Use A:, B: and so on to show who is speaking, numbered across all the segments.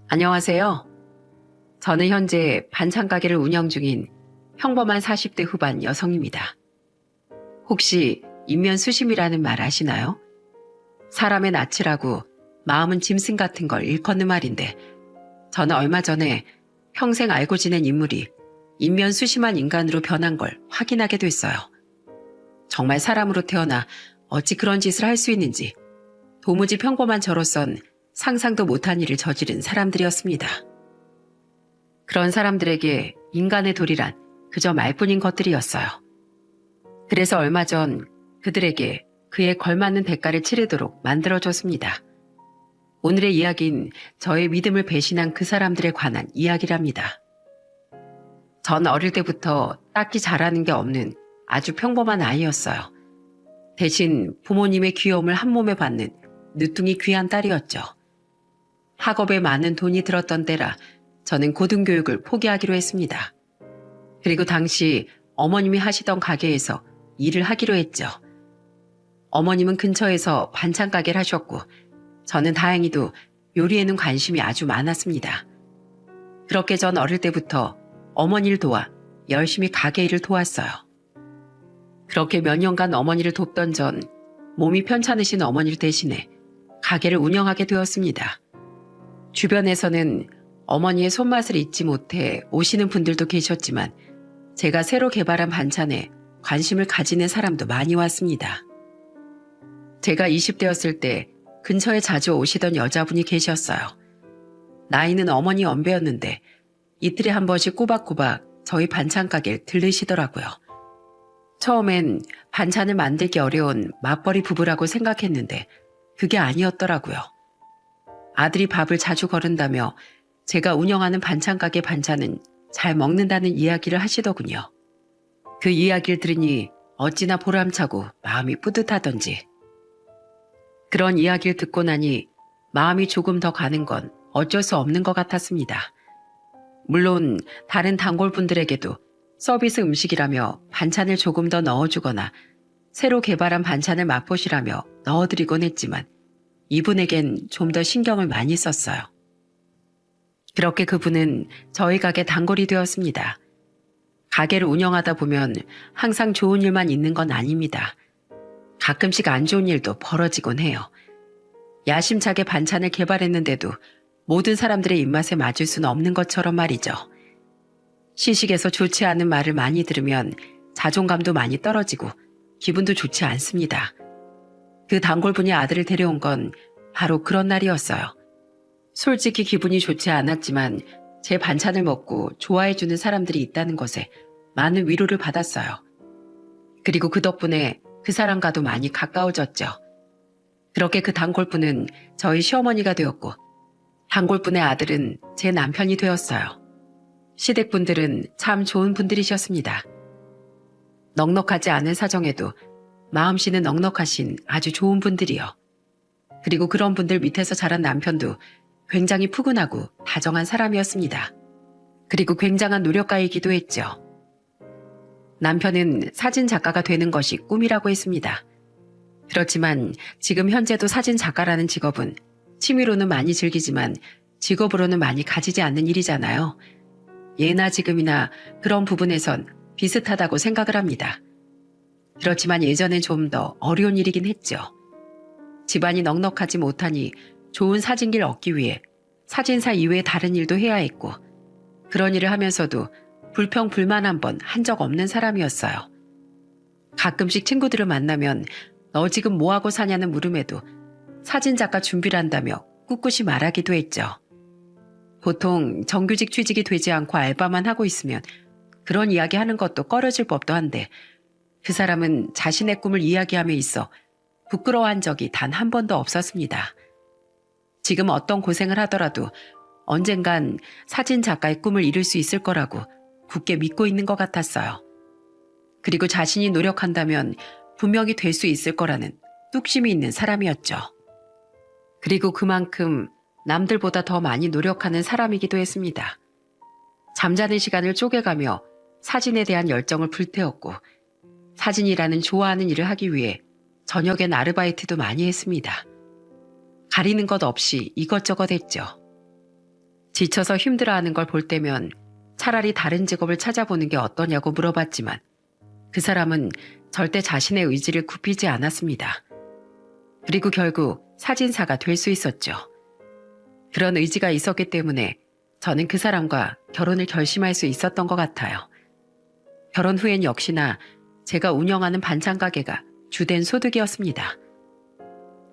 A: 안녕하세요. 저는 현재 반찬 가게를 운영 중인 평범한 40대 후반 여성입니다. 혹시 인면수심이라는 말 아시나요? 사람의 낯이라고 마음은 짐승 같은 걸 일컫는 말인데 저는 얼마 전에 평생 알고 지낸 인물이 인면수심한 인간으로 변한 걸 확인하게 됐어요. 정말 사람으로 태어나 어찌 그런 짓을 할 수 있는지 도무지 평범한 저로선 상상도 못한 일을 저지른 사람들이었습니다. 그런 사람들에게 인간의 도리란 그저 말뿐인 것들이었어요. 그래서 얼마 전 그들에게 그에 걸맞는 대가를 치르도록 만들어줬습니다. 오늘의 이야기는 저의 믿음을 배신한 그 사람들에 관한 이야기랍니다. 전 어릴 때부터 딱히 잘하는 게 없는 아주 평범한 아이였어요. 대신 부모님의 귀여움을 한 몸에 받는 늦둥이 귀한 딸이었죠. 학업에 많은 돈이 들었던 때라 저는 고등교육을 포기하기로 했습니다. 그리고 당시 어머님이 하시던 가게에서 일을 하기로 했죠. 어머님은 근처에서 반찬 가게를 하셨고 저는 다행히도 요리에는 관심이 아주 많았습니다. 그렇게 전 어릴 때부터 어머니를 도와 열심히 가게 일을 도왔어요. 그렇게 몇 년간 어머니를 돕던 전 몸이 편찮으신 어머니를 대신해 가게를 운영하게 되었습니다. 주변에서는 어머니의 손맛을 잊지 못해 오시는 분들도 계셨지만 제가 새로 개발한 반찬에 관심을 가지는 사람도 많이 왔습니다. 제가 20대였을 때 근처에 자주 오시던 여자분이 계셨어요. 나이는 어머니 언배였는데 이틀에 한 번씩 꼬박꼬박 저희 반찬 가게를 들르시더라고요. 처음엔 반찬을 만들기 어려운 맞벌이 부부라고 생각했는데 그게 아니었더라고요. 아들이 밥을 자주 거른다며 제가 운영하는 반찬 가게 반찬은 잘 먹는다는 이야기를 하시더군요. 그 이야기를 들으니 어찌나 보람차고 마음이 뿌듯하던지. 그런 이야기를 듣고 나니 마음이 조금 더 가는 건 어쩔 수 없는 것 같았습니다. 물론 다른 단골분들에게도 서비스 음식이라며 반찬을 조금 더 넣어주거나 새로 개발한 반찬을 맛보시라며 넣어드리곤 했지만 이분에겐 좀 더 신경을 많이 썼어요. 그렇게 그분은 저희 가게 단골이 되었습니다. 가게를 운영하다 보면 항상 좋은 일만 있는 건 아닙니다. 가끔씩 안 좋은 일도 벌어지곤 해요. 야심차게 반찬을 개발했는데도 모든 사람들의 입맛에 맞을 수는 없는 것처럼 말이죠. 시식에서 좋지 않은 말을 많이 들으면 자존감도 많이 떨어지고 기분도 좋지 않습니다. 그 단골분이 아들을 데려온 건 바로 그런 날이었어요. 솔직히 기분이 좋지 않았지만 제 반찬을 먹고 좋아해주는 사람들이 있다는 것에 많은 위로를 받았어요. 그리고 그 덕분에 그 사람과도 많이 가까워졌죠. 그렇게 그 단골분은 저희 시어머니가 되었고 단골분의 아들은 제 남편이 되었어요. 시댁분들은 참 좋은 분들이셨습니다. 넉넉하지 않은 사정에도 마음씨는 넉넉하신 아주 좋은 분들이요. 그리고 그런 분들 밑에서 자란 남편도 굉장히 푸근하고 다정한 사람이었습니다. 그리고 굉장한 노력가이기도 했죠. 남편은 사진 작가가 되는 것이 꿈이라고 했습니다. 그렇지만 지금 현재도 사진 작가라는 직업은 취미로는 많이 즐기지만 직업으로는 많이 가지지 않는 일이잖아요. 예나 지금이나 그런 부분에선 비슷하다고 생각을 합니다. 그렇지만 예전엔 좀 더 어려운 일이긴 했죠. 집안이 넉넉하지 못하니 좋은 사진기를 얻기 위해 사진사 이외의 다른 일도 해야 했고 그런 일을 하면서도 불평 불만 한 번 한 적 없는 사람이었어요. 가끔씩 친구들을 만나면 너 지금 뭐하고 사냐는 물음에도 사진작가 준비를 한다며 꿋꿋이 말하기도 했죠. 보통 정규직 취직이 되지 않고 알바만 하고 있으면 그런 이야기 하는 것도 꺼려질 법도 한데 그 사람은 자신의 꿈을 이야기함에 있어 부끄러워한 적이 단 한 번도 없었습니다. 지금 어떤 고생을 하더라도 언젠간 사진 작가의 꿈을 이룰 수 있을 거라고 굳게 믿고 있는 것 같았어요. 그리고 자신이 노력한다면 분명히 될 수 있을 거라는 뚝심이 있는 사람이었죠. 그리고 그만큼 남들보다 더 많이 노력하는 사람이기도 했습니다. 잠자는 시간을 쪼개가며 사진에 대한 열정을 불태웠고 사진이라는 좋아하는 일을 하기 위해 저녁엔 아르바이트도 많이 했습니다. 가리는 것 없이 이것저것 했죠. 지쳐서 힘들어하는 걸 볼 때면 차라리 다른 직업을 찾아보는 게 어떠냐고 물어봤지만 그 사람은 절대 자신의 의지를 굽히지 않았습니다. 그리고 결국 사진사가 될 수 있었죠. 그런 의지가 있었기 때문에 저는 그 사람과 결혼을 결심할 수 있었던 것 같아요. 결혼 후엔 역시나 제가 운영하는 반찬 가게가 주된 소득이었습니다.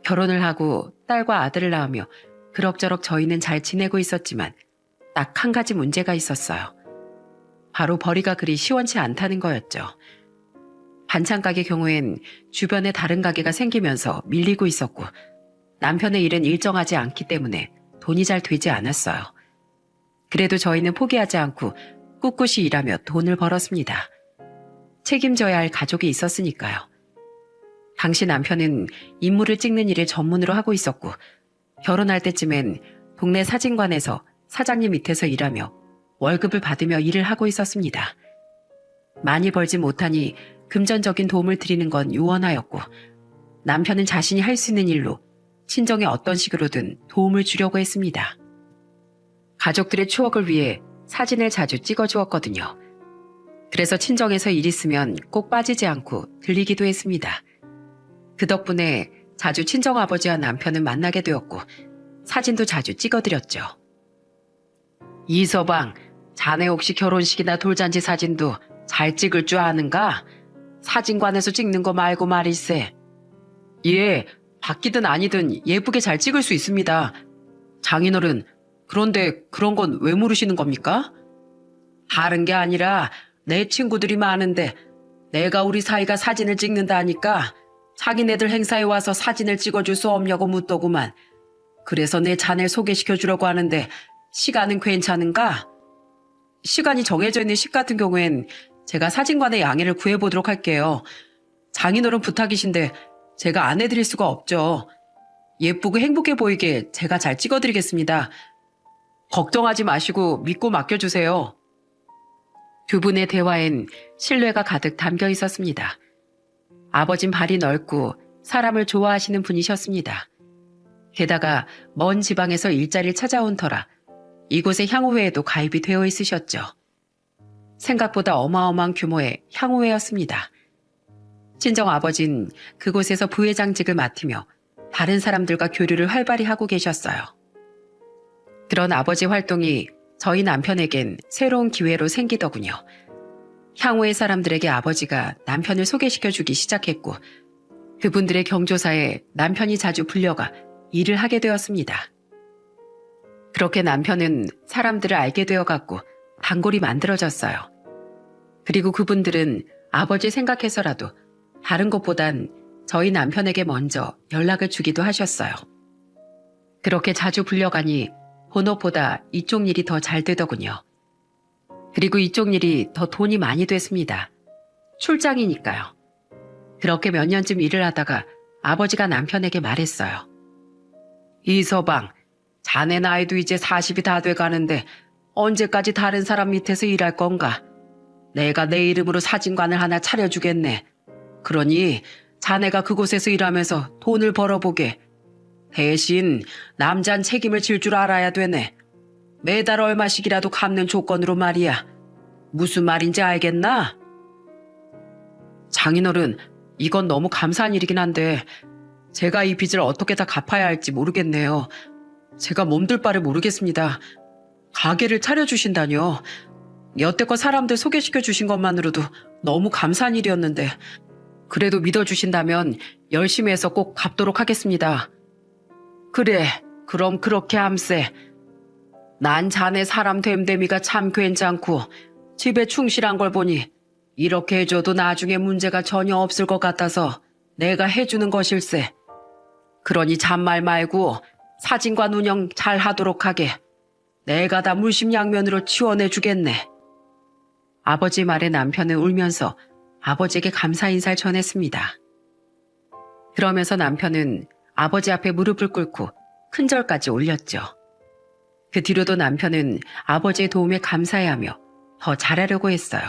A: 결혼을 하고 딸과 아들을 낳으며 그럭저럭 저희는 잘 지내고 있었지만 딱 한 가지 문제가 있었어요. 바로 벌이가 그리 시원치 않다는 거였죠. 반찬 가게 경우엔 주변에 다른 가게가 생기면서 밀리고 있었고 남편의 일은 일정하지 않기 때문에 돈이 잘 되지 않았어요. 그래도 저희는 포기하지 않고 꿋꿋이 일하며 돈을 벌었습니다. 책임져야 할 가족이 있었으니까요. 당시 남편은 인물을 찍는 일을 전문으로 하고 있었고 결혼할 때쯤엔 동네 사진관에서 사장님 밑에서 일하며 월급을 받으며 일을 하고 있었습니다. 많이 벌지 못하니 금전적인 도움을 드리는 건 유언하였고 남편은 자신이 할 수 있는 일로 친정에 어떤 식으로든 도움을 주려고 했습니다. 가족들의 추억을 위해 사진을 자주 찍어주었거든요. 그래서 친정에서 일 있으면 꼭 빠지지 않고 들리기도 했습니다. 그 덕분에 자주 친정아버지와 남편을 만나게 되었고 사진도 자주 찍어드렸죠. 이서방, 자네 혹시 결혼식이나 돌잔치 사진도 잘 찍을 줄 아는가? 사진관에서 찍는 거 말고 말일세. 예, 바뀌든 아니든 예쁘게 잘 찍을 수 있습니다. 장인어른, 그런데 그런 건 왜 물으시는 겁니까? 다른 게 아니라 내 친구들이 많은데 내가 우리 사이가 사진을 찍는다 하니까 자기네들 행사에 와서 사진을 찍어줄 수 없냐고 묻더구만. 그래서 내 자네를 소개시켜 주려고 하는데 시간은 괜찮은가? 시간이 정해져 있는 식 같은 경우엔 제가 사진관의 양해를 구해보도록 할게요. 장인어른 부탁이신데 제가 안 해드릴 수가 없죠. 예쁘고 행복해 보이게 제가 잘 찍어드리겠습니다. 걱정하지 마시고 믿고 맡겨주세요. 두 분의 대화엔 신뢰가 가득 담겨 있었습니다. 아버진 발이 넓고 사람을 좋아하시는 분이셨습니다. 게다가 먼 지방에서 일자리를 찾아온 터라 이곳의 향후회에도 가입이 되어 있으셨죠. 생각보다 어마어마한 규모의 향후회였습니다. 친정 아버진 그곳에서 부회장직을 맡으며 다른 사람들과 교류를 활발히 하고 계셨어요. 그런 아버지 활동이 저희 남편에겐 새로운 기회로 생기더군요. 향후의 사람들에게 아버지가 남편을 소개시켜주기 시작했고 그분들의 경조사에 남편이 자주 불려가 일을 하게 되었습니다. 그렇게 남편은 사람들을 알게 되어갔고 단골이 만들어졌어요. 그리고 그분들은 아버지 생각해서라도 다른 것보단 저희 남편에게 먼저 연락을 주기도 하셨어요. 그렇게 자주 불려가니 본업보다 이쪽 일이 더 잘 되더군요. 그리고 이쪽 일이 더 돈이 많이 됐습니다. 출장이니까요. 그렇게 몇 년쯤 일을 하다가 아버지가 남편에게 말했어요. 이서방, 자네 나이도 이제 40이 다 돼가는데 언제까지 다른 사람 밑에서 일할 건가? 내가 내 이름으로 사진관을 하나 차려주겠네. 그러니 자네가 그곳에서 일하면서 돈을 벌어보게. 대신 남잔 책임을 질 줄 알아야 되네. 매달 얼마씩이라도 갚는 조건으로 말이야. 무슨 말인지 알겠나? 장인어른, 이건 너무 감사한 일이긴 한데 제가 이 빚을 어떻게 다 갚아야 할지 모르겠네요. 제가 몸둘 바를 모르겠습니다. 가게를 차려주신다뇨. 여태껏 사람들 소개시켜 주신 것만으로도 너무 감사한 일이었는데 그래도 믿어주신다면 열심히 해서 꼭 갚도록 하겠습니다. 그래, 그럼 그렇게 함세. 난 자네 사람 됨됨이가 참 괜찮고 집에 충실한 걸 보니 이렇게 해줘도 나중에 문제가 전혀 없을 것 같아서 내가 해주는 것일세. 그러니 잔말 말고 사진관 운영 잘 하도록 하게. 내가 다 물심양면으로 지원해 주겠네. 아버지 말에 남편은 울면서 아버지에게 감사 인사를 전했습니다. 그러면서 남편은 아버지 앞에 무릎을 꿇고 큰절까지 올렸죠. 그 뒤로도 남편은 아버지의 도움에 감사해하며 더 잘하려고 했어요.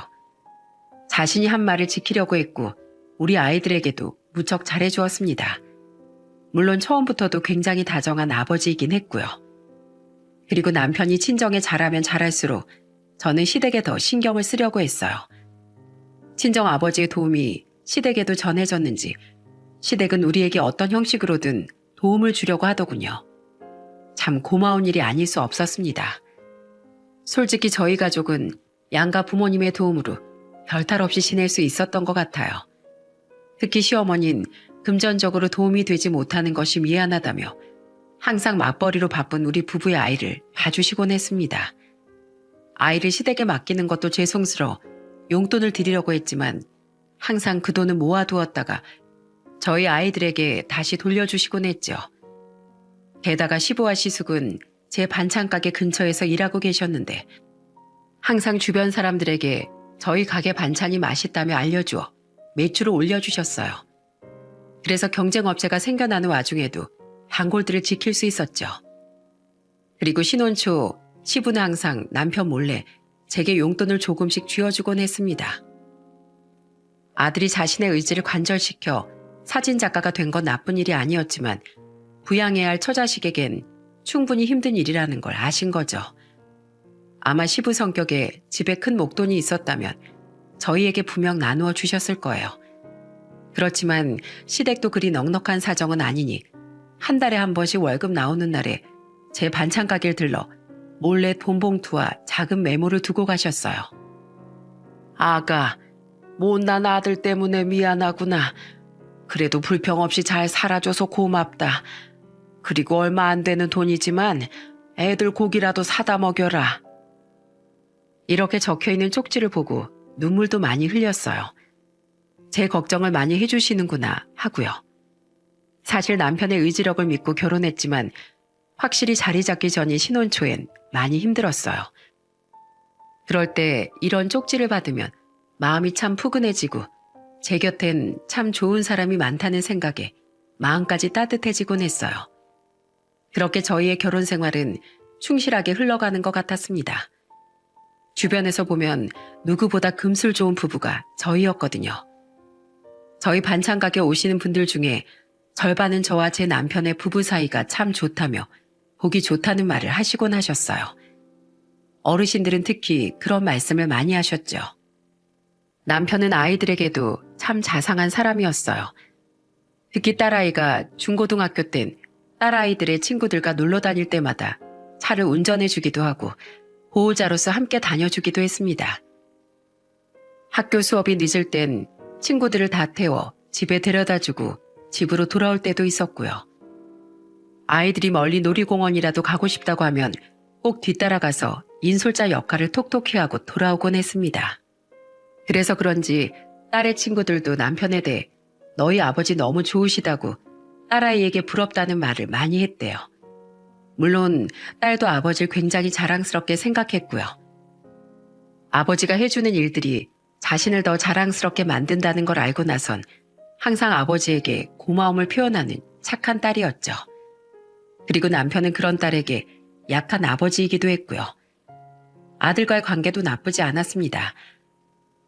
A: 자신이 한 말을 지키려고 했고 우리 아이들에게도 무척 잘해주었습니다. 물론 처음부터도 굉장히 다정한 아버지이긴 했고요. 그리고 남편이 친정에 잘하면 잘할수록 저는 시댁에 더 신경을 쓰려고 했어요. 친정 아버지의 도움이 시댁에도 전해졌는지 시댁은 우리에게 어떤 형식으로든 도움을 주려고 하더군요. 참 고마운 일이 아닐 수 없었습니다. 솔직히 저희 가족은 양가 부모님의 도움으로 별탈 없이 지낼 수 있었던 것 같아요. 특히 시어머니는 금전적으로 도움이 되지 못하는 것이 미안하다며 항상 맞벌이로 바쁜 우리 부부의 아이를 봐주시곤 했습니다. 아이를 시댁에 맡기는 것도 죄송스러워 용돈을 드리려고 했지만 항상 그 돈을 모아두었다가 저희 아이들에게 다시 돌려주시곤 했죠. 게다가 시부와 시숙은 제 반찬 가게 근처에서 일하고 계셨는데 항상 주변 사람들에게 저희 가게 반찬이 맛있다며 알려주어 매출을 올려주셨어요. 그래서 경쟁업체가 생겨나는 와중에도 단골들을 지킬 수 있었죠. 그리고 신혼 초 시부는 항상 남편 몰래 제게 용돈을 조금씩 쥐어주곤 했습니다. 아들이 자신의 의지를 관절시켜 사진작가가 된 건 나쁜 일이 아니었지만 부양해야 할 처자식에겐 충분히 힘든 일이라는 걸 아신 거죠. 아마 시부 성격에 집에 큰 목돈이 있었다면 저희에게 분명 나누어 주셨을 거예요. 그렇지만 시댁도 그리 넉넉한 사정은 아니니 한 달에 한 번씩 월급 나오는 날에 제 반찬 가게를 들러 몰래 돈 봉투와 작은 메모를 두고 가셨어요. 아가, 못난 아들 때문에 미안하구나. 그래도 불평 없이 잘 살아줘서 고맙다. 그리고 얼마 안 되는 돈이지만 애들 고기라도 사다 먹여라. 이렇게 적혀있는 쪽지를 보고 눈물도 많이 흘렸어요. 제 걱정을 많이 해주시는구나 하고요. 사실 남편의 의지력을 믿고 결혼했지만 확실히 자리 잡기 전인 신혼 초엔 많이 힘들었어요. 그럴 때 이런 쪽지를 받으면 마음이 참 푸근해지고 제 곁엔 참 좋은 사람이 많다는 생각에 마음까지 따뜻해지곤 했어요. 그렇게 저희의 결혼 생활은 충실하게 흘러가는 것 같았습니다. 주변에서 보면 누구보다 금술 좋은 부부가 저희였거든요. 저희 반찬 가게 오시는 분들 중에 절반은 저와 제 남편의 부부 사이가 참 좋다며 보기 좋다는 말을 하시곤 하셨어요. 어르신들은 특히 그런 말씀을 많이 하셨죠. 남편은 아이들에게도 참 자상한 사람이었어요. 특히 딸아이가 중고등학교 땐 딸아이들의 친구들과 놀러 다닐 때마다 차를 운전해 주기도 하고 보호자로서 함께 다녀주기도 했습니다. 학교 수업이 늦을 땐 친구들을 다 태워 집에 데려다주고 집으로 돌아올 때도 있었고요. 아이들이 멀리 놀이공원이라도 가고 싶다고 하면 꼭 뒤따라가서 인솔자 역할을 톡톡히 하고 돌아오곤 했습니다. 그래서 그런지 딸의 친구들도 남편에 대해 너희 아버지 너무 좋으시다고 딸아이에게 부럽다는 말을 많이 했대요. 물론 딸도 아버지를 굉장히 자랑스럽게 생각했고요. 아버지가 해주는 일들이 자신을 더 자랑스럽게 만든다는 걸 알고 나선 항상 아버지에게 고마움을 표현하는 착한 딸이었죠. 그리고 남편은 그런 딸에게 약한 아버지이기도 했고요. 아들과의 관계도 나쁘지 않았습니다.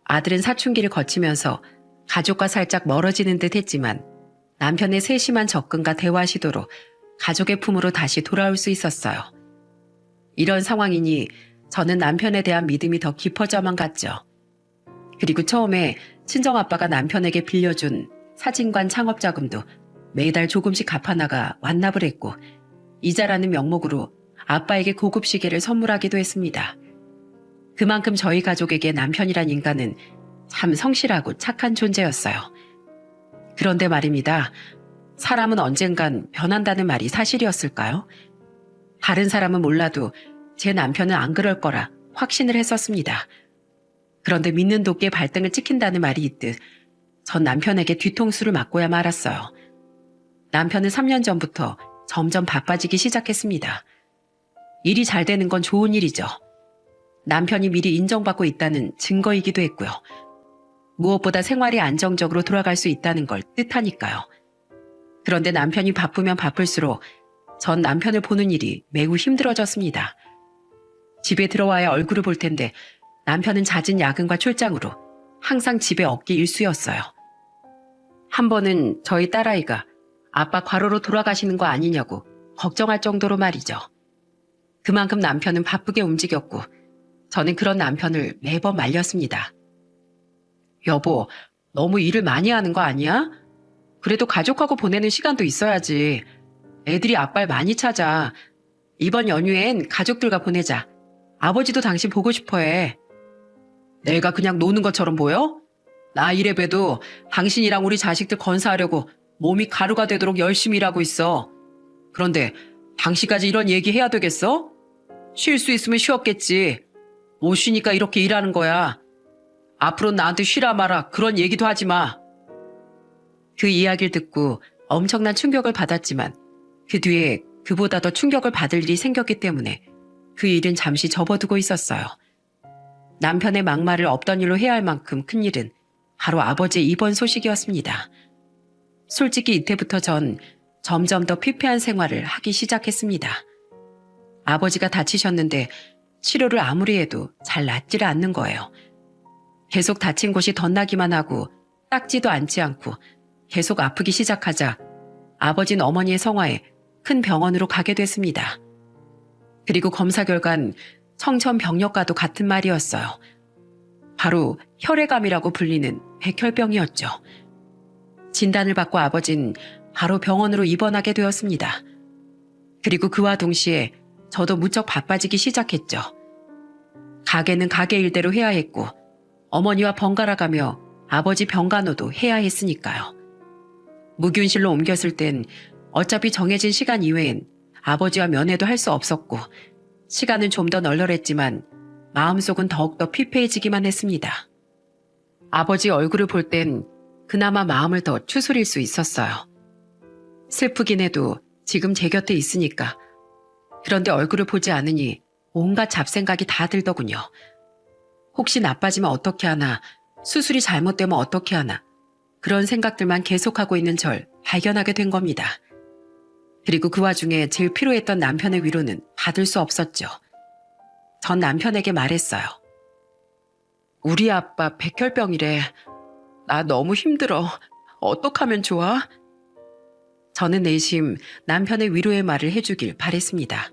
A: 아들은 사춘기를 거치면서 가족과 살짝 멀어지는 듯 했지만 남편의 세심한 접근과 대화 시도로 가족의 품으로 다시 돌아올 수 있었어요. 이런 상황이니 저는 남편에 대한 믿음이 더 깊어져만 갔죠. 그리고 처음에 친정아빠가 남편에게 빌려준 사진관 창업자금도 매달 조금씩 갚아나가 완납을 했고 이자라는 명목으로 아빠에게 고급 시계를 선물하기도 했습니다. 그만큼 저희 가족에게 남편이란 인간은 참 성실하고 착한 존재였어요. 그런데 말입니다. 사람은 언젠간 변한다는 말이 사실이었을까요? 다른 사람은 몰라도 제 남편은 안 그럴 거라 확신을 했었습니다. 그런데 믿는 도끼에 발등을 찍힌다는 말이 있듯 전 남편에게 뒤통수를 맞고야 말았어요. 남편은 3년 전부터 점점 바빠지기 시작했습니다. 일이 잘 되는 건 좋은 일이죠. 남편이 미리 인정받고 있다는 증거이기도 했고요. 무엇보다 생활이 안정적으로 돌아갈 수 있다는 걸 뜻하니까요. 그런데 남편이 바쁘면 바쁠수록 전 남편을 보는 일이 매우 힘들어졌습니다. 집에 들어와야 얼굴을 볼 텐데 남편은 잦은 야근과 출장으로 항상 집에 없기 일쑤였어요. 한 번은 저희 딸아이가 아빠 과로로 돌아가시는 거 아니냐고 걱정할 정도로 말이죠. 그만큼 남편은 바쁘게 움직였고 저는 그런 남편을 매번 말렸습니다. 여보, 너무 일을 많이 하는 거 아니야? 그래도 가족하고 보내는 시간도 있어야지. 애들이 아빠를 많이 찾아. 이번 연휴엔 가족들과 보내자. 아버지도 당신 보고 싶어 해. 내가 그냥 노는 것처럼 보여? 나 이래봬도 당신이랑 우리 자식들 건사하려고 몸이 가루가 되도록 열심히 일하고 있어. 그런데 당신까지 이런 얘기 해야 되겠어? 쉴 수 있으면 쉬었겠지. 못 쉬니까 이렇게 일하는 거야. 앞으로 나한테 쉬라 마라 그런 얘기도 하지 마. 그 이야기를 듣고 엄청난 충격을 받았지만 그 뒤에 그보다 더 충격을 받을 일이 생겼기 때문에 그 일은 잠시 접어두고 있었어요. 남편의 막말을 없던 일로 해야 할 만큼 큰 일은 바로 아버지의 입원 소식이었습니다. 솔직히 이때부터 전 점점 더 피폐한 생활을 하기 시작했습니다. 아버지가 다치셨는데 치료를 아무리 해도 잘 낫지를 않는 거예요. 계속 다친 곳이 덧나기만 하고 닦지도 않지 않고 계속 아프기 시작하자 아버지는 어머니의 성화에 큰 병원으로 가게 됐습니다. 그리고 검사 결과는 청천벽력과도 같은 말이었어요. 바로 혈액암이라고 불리는 백혈병이었죠. 진단을 받고 아버지는 바로 병원으로 입원하게 되었습니다. 그리고 그와 동시에 저도 무척 바빠지기 시작했죠. 가게는 가게 일대로 해야 했고 어머니와 번갈아가며 아버지 병간호도 해야 했으니까요. 무균실로 옮겼을 땐 어차피 정해진 시간 이외엔 아버지와 면회도 할 수 없었고 시간은 좀 더 널널했지만 마음속은 더욱더 피폐해지기만 했습니다. 아버지 얼굴을 볼 땐 그나마 마음을 더 추스릴 수 있었어요. 슬프긴 해도 지금 제 곁에 있으니까. 그런데 얼굴을 보지 않으니 온갖 잡생각이 다 들더군요. 혹시 나빠지면 어떻게 하나, 수술이 잘못되면 어떻게 하나, 그런 생각들만 계속하고 있는 절 발견하게 된 겁니다. 그리고 그 와중에 제일 필요했던 남편의 위로는 받을 수 없었죠. 전 남편에게 말했어요. 우리 아빠 백혈병이래. 나 너무 힘들어. 어떡하면 좋아? 저는 내심 남편의 위로의 말을 해주길 바랬습니다.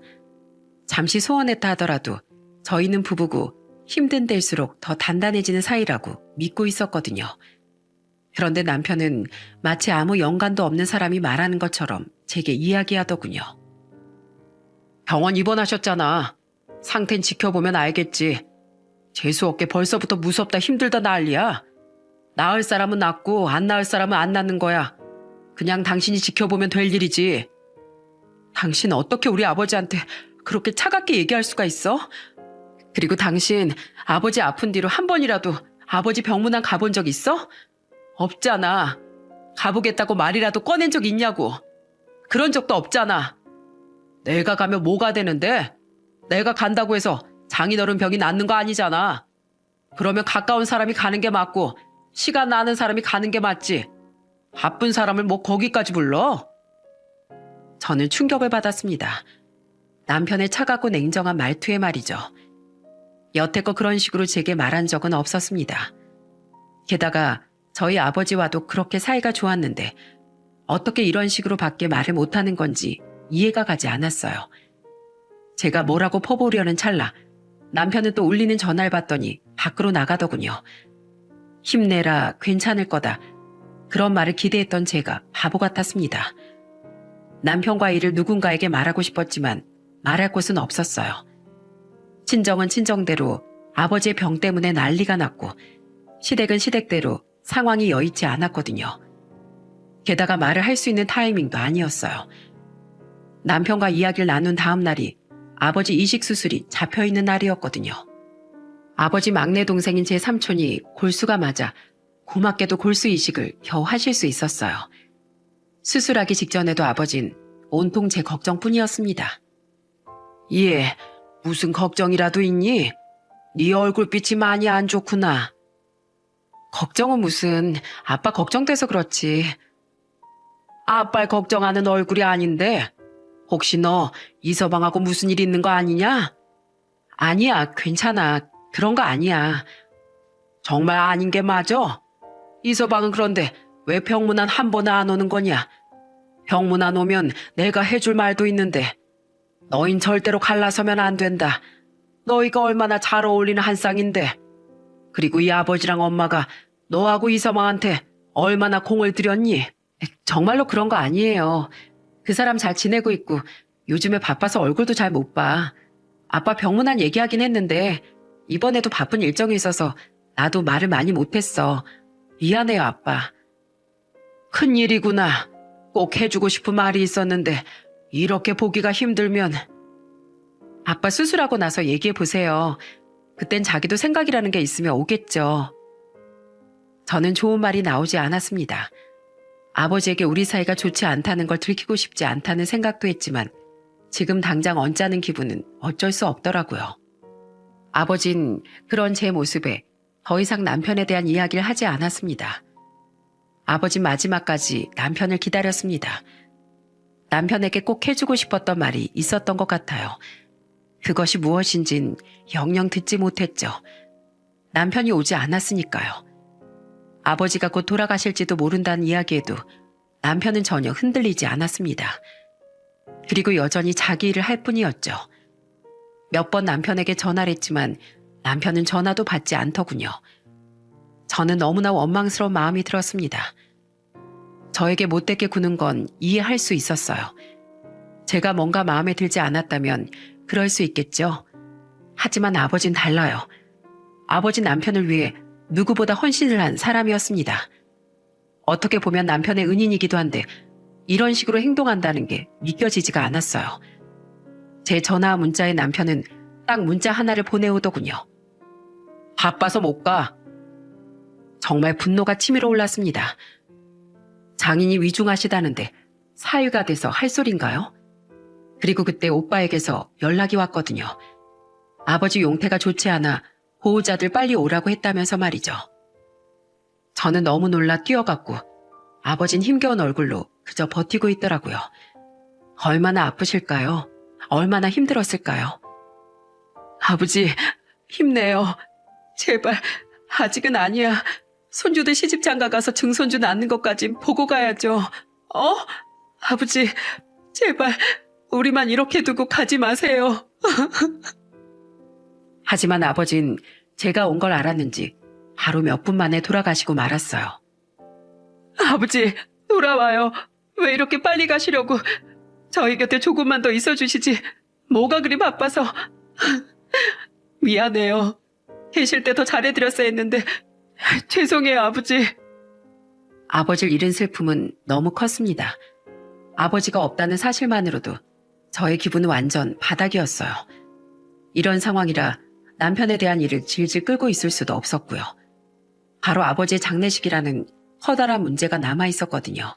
A: 잠시 소원했다 하더라도 저희는 부부고 힘든 데일수록 더 단단해지는 사이라고 믿고 있었거든요. 그런데 남편은 마치 아무 연관도 없는 사람이 말하는 것처럼 제게 이야기하더군요. 병원 입원하셨잖아. 상태는 지켜보면 알겠지. 재수없게 벌써부터 무섭다 힘들다 난리야. 낳을 사람은 낳고 안 낳을 사람은 안 낳는 거야. 그냥 당신이 지켜보면 될 일이지. 당신 어떻게 우리 아버지한테 그렇게 차갑게 얘기할 수가 있어? 그리고 당신 아버지 아픈 뒤로 한 번이라도 아버지 병문안 가본 적 있어? 없잖아. 가보겠다고 말이라도 꺼낸 적 있냐고. 그런 적도 없잖아. 내가 가면 뭐가 되는데? 내가 간다고 해서 장인어른 병이 낫는 거 아니잖아. 그러면 가까운 사람이 가는 게 맞고 시간 나는 사람이 가는 게 맞지. 바쁜 사람을 뭐 거기까지 불러? 저는 충격을 받았습니다. 남편의 차갑고 냉정한 말투에 말이죠. 여태껏 그런 식으로 제게 말한 적은 없었습니다. 게다가 저희 아버지와도 그렇게 사이가 좋았는데 어떻게 이런 식으로 밖에 말을 못하는 건지 이해가 가지 않았어요. 제가 뭐라고 퍼보려는 찰나 남편은 또 울리는 전화를 받더니 밖으로 나가더군요. 힘내라, 괜찮을 거다. 그런 말을 기대했던 제가 바보 같았습니다. 남편과 일을 누군가에게 말하고 싶었지만 말할 곳은 없었어요. 친정은 친정대로 아버지의 병 때문에 난리가 났고 시댁은 시댁대로 상황이 여의치 않았거든요. 게다가 말을 할 수 있는 타이밍도 아니었어요. 남편과 이야기를 나눈 다음 날이 아버지 이식 수술이 잡혀있는 날이었거든요. 아버지 막내 동생인 제 삼촌이 골수가 맞아 고맙게도 골수 이식을 겨우 하실 수 있었어요. 수술하기 직전에도 아버진 온통 제 걱정뿐이었습니다. 예, 무슨 걱정이라도 있니? 네 얼굴빛이 많이 안 좋구나. 걱정은 무슨, 아빠 걱정돼서 그렇지. 아빠를 걱정하는 얼굴이 아닌데 혹시 너 이서방하고 무슨 일 있는 거 아니냐? 아니야, 괜찮아. 그런 거 아니야. 정말 아닌 게 맞아? 이서방은 그런데 왜 병문안 한 번은 안 오는 거냐? 병문안 오면 내가 해줄 말도 있는데 너흰 절대로 갈라서면 안 된다. 너희가 얼마나 잘 어울리는 한 쌍인데. 그리고 이 아버지랑 엄마가 너하고 이서방한테 얼마나 공을 들였니? 정말로 그런 거 아니에요. 그 사람 잘 지내고 있고 요즘에 바빠서 얼굴도 잘 못 봐. 아빠 병문안 얘기하긴 했는데 이번에도 바쁜 일정이 있어서 나도 말을 많이 못했어. 미안해요, 아빠. 큰일이구나. 꼭 해주고 싶은 말이 있었는데 이렇게 보기가 힘들면. 아빠 수술하고 나서 얘기해 보세요. 그땐 자기도 생각이라는 게 있으면 오겠죠. 저는 좋은 말이 나오지 않았습니다. 아버지에게 우리 사이가 좋지 않다는 걸 들키고 싶지 않다는 생각도 했지만 지금 당장 언짢은 기분은 어쩔 수 없더라고요. 아버진 그런 제 모습에 더 이상 남편에 대한 이야기를 하지 않았습니다. 아버진 마지막까지 남편을 기다렸습니다. 남편에게 꼭 해주고 싶었던 말이 있었던 것 같아요. 그것이 무엇인진 영영 듣지 못했죠. 남편이 오지 않았으니까요. 아버지가 곧 돌아가실지도 모른다는 이야기에도 남편은 전혀 흔들리지 않았습니다. 그리고 여전히 자기 일을 할 뿐이었죠. 몇 번 남편에게 전화를 했지만 남편은 전화도 받지 않더군요. 저는 너무나 원망스러운 마음이 들었습니다. 저에게 못되게 구는 건 이해할 수 있었어요. 제가 뭔가 마음에 들지 않았다면 그럴 수 있겠죠. 하지만 아버진 달라요. 아버지 남편을 위해 누구보다 헌신을 한 사람이었습니다. 어떻게 보면 남편의 은인이기도 한데 이런 식으로 행동한다는 게 믿겨지지가 않았어요. 제 전화와 문자에 남편은 딱 문자 하나를 보내오더군요. 바빠서 못 가. 정말 분노가 치밀어 올랐습니다. 장인이 위중하시다는데 사위가 돼서 할 소린가요? 그리고 그때 오빠에게서 연락이 왔거든요. 아버지 용태가 좋지 않아 보호자들 빨리 오라고 했다면서 말이죠. 저는 너무 놀라 뛰어갔고 아버진 힘겨운 얼굴로 그저 버티고 있더라고요. 얼마나 아프실까요? 얼마나 힘들었을까요? 아버지, 힘내요. 제발, 아직은 아니야. 손주들 시집장가 가서 증손주 낳는 것까진 보고 가야죠. 아버지, 제발 우리만 이렇게 두고 가지 마세요. 하지만 아버진 제가 온 걸 알았는지 바로 몇 분 만에 돌아가시고 말았어요. 아버지, 돌아와요. 왜 이렇게 빨리 가시려고. 저희 곁에 조금만 더 있어주시지. 뭐가 그리 바빠서. 미안해요. 계실 때 더 잘해드렸어야 했는데 죄송해요, 아버지. 아버지를 잃은 슬픔은 너무 컸습니다. 아버지가 없다는 사실만으로도 저의 기분은 완전 바닥이었어요. 이런 상황이라 남편에 대한 일을 질질 끌고 있을 수도 없었고요. 바로 아버지의 장례식이라는 커다란 문제가 남아있었거든요.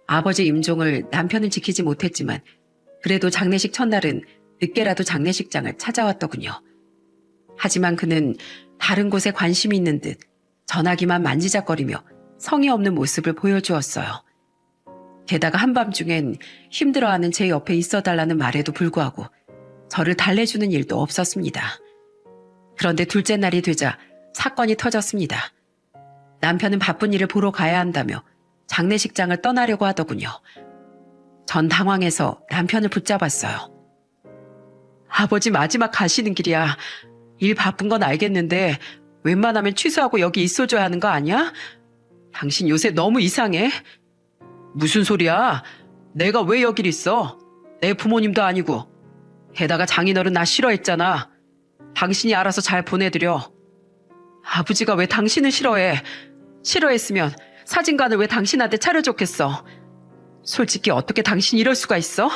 A: 아버지 임종을 남편은 지키지 못했지만 그래도 장례식 첫날은 늦게라도 장례식장을 찾아왔더군요. 하지만 그는 다른 곳에 관심이 있는 듯 전화기만 만지작거리며 성의 없는 모습을 보여주었어요. 게다가 한밤중엔 힘들어하는 제 옆에 있어달라는 말에도 불구하고 저를 달래주는 일도 없었습니다. 그런데 둘째 날이 되자 사건이 터졌습니다. 남편은 바쁜 일을 보러 가야 한다며 장례식장을 떠나려고 하더군요. 전 당황해서 남편을 붙잡았어요. 아버지 마지막 가시는 길이야. 일 바쁜 건 알겠는데 웬만하면 취소하고 여기 있어줘야 하는 거 아니야? 당신 요새 너무 이상해. 무슨 소리야? 내가 왜 여길 있어? 내 부모님도 아니고. 게다가 장인어른 나 싫어했잖아. 당신이 알아서 잘 보내드려. 아버지가 왜 당신을 싫어해? 싫어했으면 사진관을 왜 당신한테 차려줬겠어? 솔직히 어떻게 당신이 이럴 수가 있어?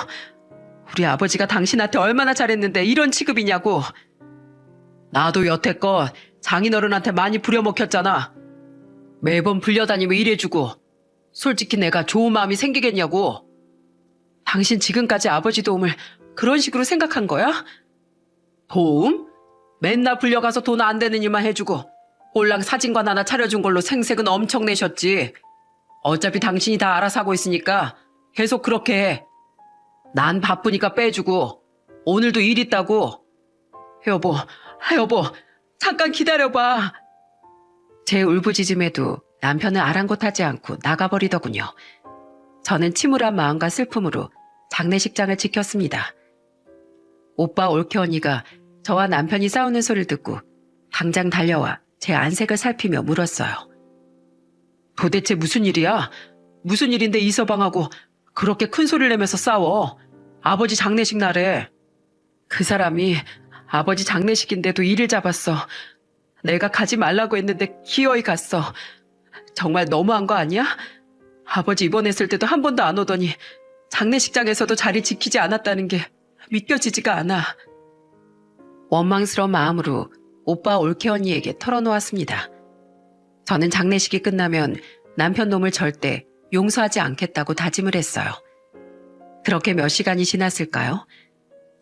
A: 우리 아버지가 당신한테 얼마나 잘했는데 이런 취급이냐고. 나도 여태껏 장인어른한테 많이 부려먹혔잖아. 매번 불려다니며 일해주고. 솔직히 내가 좋은 마음이 생기겠냐고. 당신 지금까지 아버지 도움을 그런 식으로 생각한 거야? 도움? 맨날 불려가서 돈 안 되는 일만 해주고 꼴랑 사진관 하나 차려준 걸로 생색은 엄청 내셨지. 어차피 당신이 다 알아서 하고 있으니까 계속 그렇게 해. 난 바쁘니까 빼주고 오늘도 일 있다고. 여보, 잠깐 기다려봐. 제 울부짖음에도 남편은 아랑곳하지 않고 나가버리더군요. 저는 침울한 마음과 슬픔으로 장례식장을 지켰습니다. 오빠 올케 언니가 저와 남편이 싸우는 소리를 듣고 당장 달려와 제 안색을 살피며 물었어요. 도대체 무슨 일이야? 무슨 일인데 이서방하고 그렇게 큰 소리를 내면서 싸워? 아버지 장례식 날에. 그 사람이 아버지 장례식인데도 일을 잡았어. 내가 가지 말라고 했는데 기어이 갔어. 정말 너무한 거 아니야? 아버지 입원했을 때도 한 번도 안 오더니 장례식장에서도 자리 지키지 않았다는 게 믿겨지지가 않아. 원망스러운 마음으로 오빠 올케 언니에게 털어놓았습니다. 저는 장례식이 끝나면 남편 놈을 절대 용서하지 않겠다고 다짐을 했어요. 그렇게 몇 시간이 지났을까요?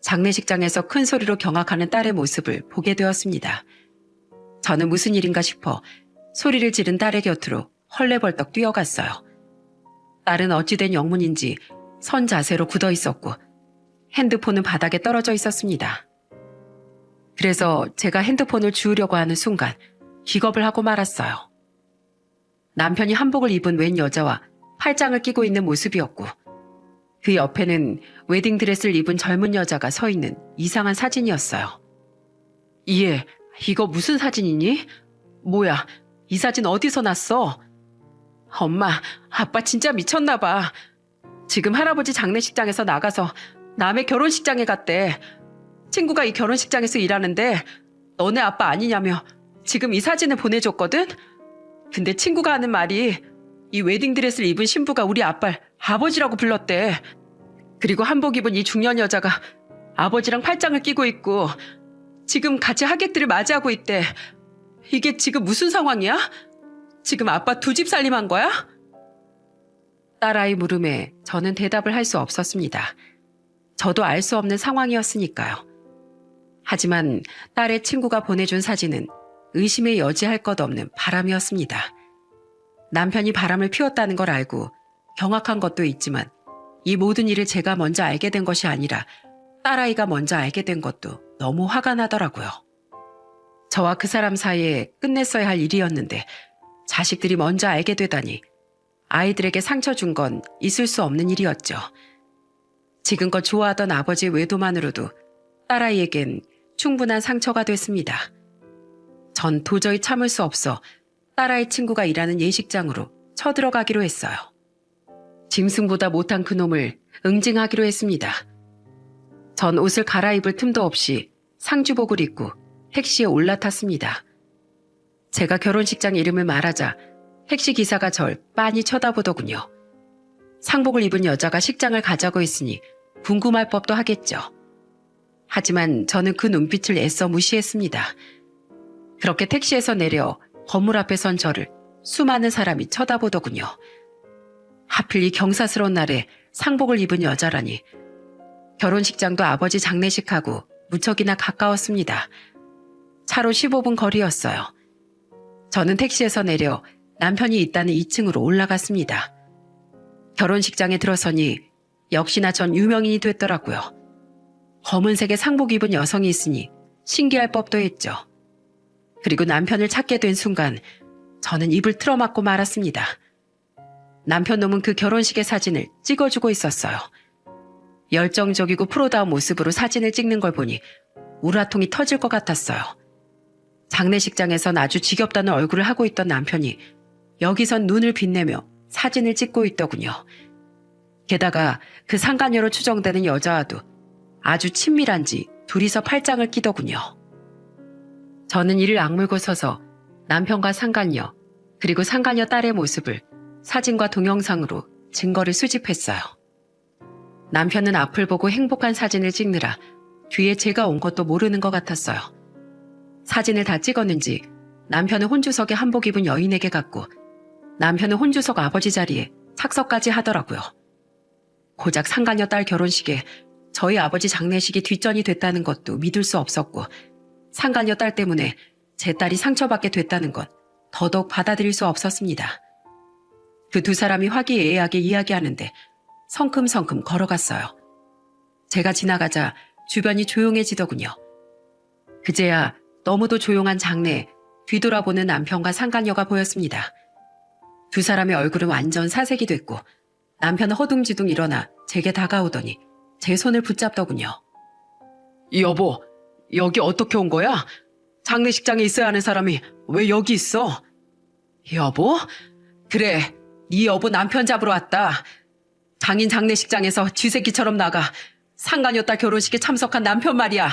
A: 장례식장에서 큰 소리로 경악하는 딸의 모습을 보게 되었습니다. 저는 무슨 일인가 싶어 소리를 지른 딸의 곁으로 헐레벌떡 뛰어갔어요. 딸은 어찌된 영문인지 선 자세로 굳어 있었고 핸드폰은 바닥에 떨어져 있었습니다. 그래서 제가 핸드폰을 주우려고 하는 순간 기겁을 하고 말았어요. 남편이 한복을 입은 웬 여자와 팔짱을 끼고 있는 모습이었고 그 옆에는 웨딩드레스를 입은 젊은 여자가 서 있는 이상한 사진이었어요. 이해, 이거 무슨 사진이니? 뭐야, 이 사진 어디서 났어? 엄마, 아빠 진짜 미쳤나 봐. 지금 할아버지 장례식장에서 나가서 남의 결혼식장에 갔대. 친구가 이 결혼식장에서 일하는데 너네 아빠 아니냐며 지금 이 사진을 보내줬거든? 근데 친구가 하는 말이 이 웨딩드레스를 입은 신부가 우리 아빠를 아버지라고 불렀대. 그리고 한복 입은 이 중년 여자가 아버지랑 팔짱을 끼고 있고 지금 같이 하객들을 맞이하고 있대. 이게 지금 무슨 상황이야? 지금 아빠 두 집 살림한 거야? 딸아이 물음에 저는 대답을 할 수 없었습니다. 저도 알 수 없는 상황이었으니까요. 하지만 딸의 친구가 보내준 사진은 의심에 여지할 것 없는 바람이었습니다. 남편이 바람을 피웠다는 걸 알고 경악한 것도 있지만 이 모든 일을 제가 먼저 알게 된 것이 아니라 딸아이가 먼저 알게 된 것도 너무 화가 나더라고요. 저와 그 사람 사이에 끝냈어야 할 일이었는데 자식들이 먼저 알게 되다니 아이들에게 상처 준 건 있을 수 없는 일이었죠. 지금껏 좋아하던 아버지의 외도만으로도 딸아이에겐 충분한 상처가 됐습니다. 전 도저히 참을 수 없어 딸아이 친구가 일하는 예식장으로 쳐들어가기로 했어요. 짐승보다 못한 그놈을 응징하기로 했습니다. 전 옷을 갈아입을 틈도 없이 상주복을 입고 택시에 올라탔습니다. 제가 결혼식장 이름을 말하자 택시 기사가 절 빤히 쳐다보더군요. 상복을 입은 여자가 식장을 가자고 했으니 궁금할 법도 하겠죠. 하지만 저는 그 눈빛을 애써 무시했습니다. 그렇게 택시에서 내려 건물 앞에 선 저를 수많은 사람이 쳐다보더군요. 하필 이 경사스러운 날에 상복을 입은 여자라니. 결혼식장도 아버지 장례식하고 무척이나 가까웠습니다. 차로 15분 거리였어요. 저는 택시에서 내려 남편이 있다는 2층으로 올라갔습니다. 결혼식장에 들어서니 역시나 전 유명인이 됐더라고요. 검은색의 상복 입은 여성이 있으니 신기할 법도 했죠. 그리고 남편을 찾게 된 순간 저는 입을 틀어막고 말았습니다. 남편 놈은 그 결혼식의 사진을 찍어주고 있었어요. 열정적이고 프로다운 모습으로 사진을 찍는 걸 보니 우라통이 터질 것 같았어요. 장례식장에선 아주 지겹다는 얼굴을 하고 있던 남편이 여기선 눈을 빛내며 사진을 찍고 있더군요. 게다가 그 상간녀로 추정되는 여자와도 아주 친밀한지 둘이서 팔짱을 끼더군요. 저는 이를 악물고 서서 남편과 상간녀 그리고 상간녀 딸의 모습을 사진과 동영상으로 증거를 수집했어요. 남편은 앞을 보고 행복한 사진을 찍느라 뒤에 제가 온 것도 모르는 것 같았어요. 사진을 다 찍었는지 남편은 혼주석에 한복 입은 여인에게 갔고 남편은 혼주석 아버지 자리에 착석까지 하더라고요. 고작 상간녀 딸 결혼식에 저희 아버지 장례식이 뒷전이 됐다는 것도 믿을 수 없었고 상간녀 딸 때문에 제 딸이 상처받게 됐다는 건 더더욱 받아들일 수 없었습니다. 그 두 사람이 화기애애하게 이야기하는데 성큼성큼 걸어갔어요. 제가 지나가자 주변이 조용해지더군요. 그제야 너무도 조용한 장내에 뒤돌아보는 남편과 상간녀가 보였습니다. 두 사람의 얼굴은 완전 사색이 됐고 남편은 허둥지둥 일어나 제게 다가오더니 제 손을 붙잡더군요. 여보, 여기 어떻게 온 거야? 장례식장에 있어야 하는 사람이 왜 여기 있어? 여보? 그래, 네 여보 남편 잡으러 왔다. 장인 장례식장에서 쥐새끼처럼 나가 상간녀딸 결혼식에 참석한 남편 말이야.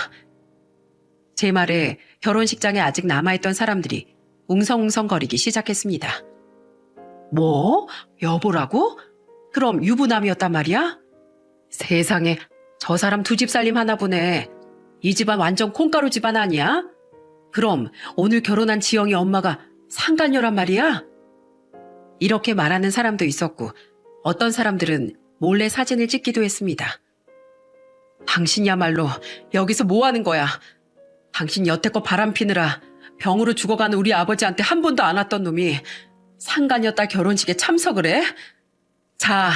A: 제 말에 결혼식장에 아직 남아있던 사람들이 웅성웅성거리기 시작했습니다. 뭐? 여보라고? 그럼 유부남이었단 말이야? 세상에, 저 사람 두 집 살림 하나 보네. 이 집안 완전 콩가루 집안 아니야? 그럼 오늘 결혼한 지영이 엄마가 상간녀란 말이야? 이렇게 말하는 사람도 있었고 어떤 사람들은 몰래 사진을 찍기도 했습니다. 당신이야말로 여기서 뭐 하는 거야? 당신 여태껏 바람 피느라 병으로 죽어가는 우리 아버지한테 한 번도 안 왔던 놈이 상간녀 딸 결혼식에 참석을 해? 자,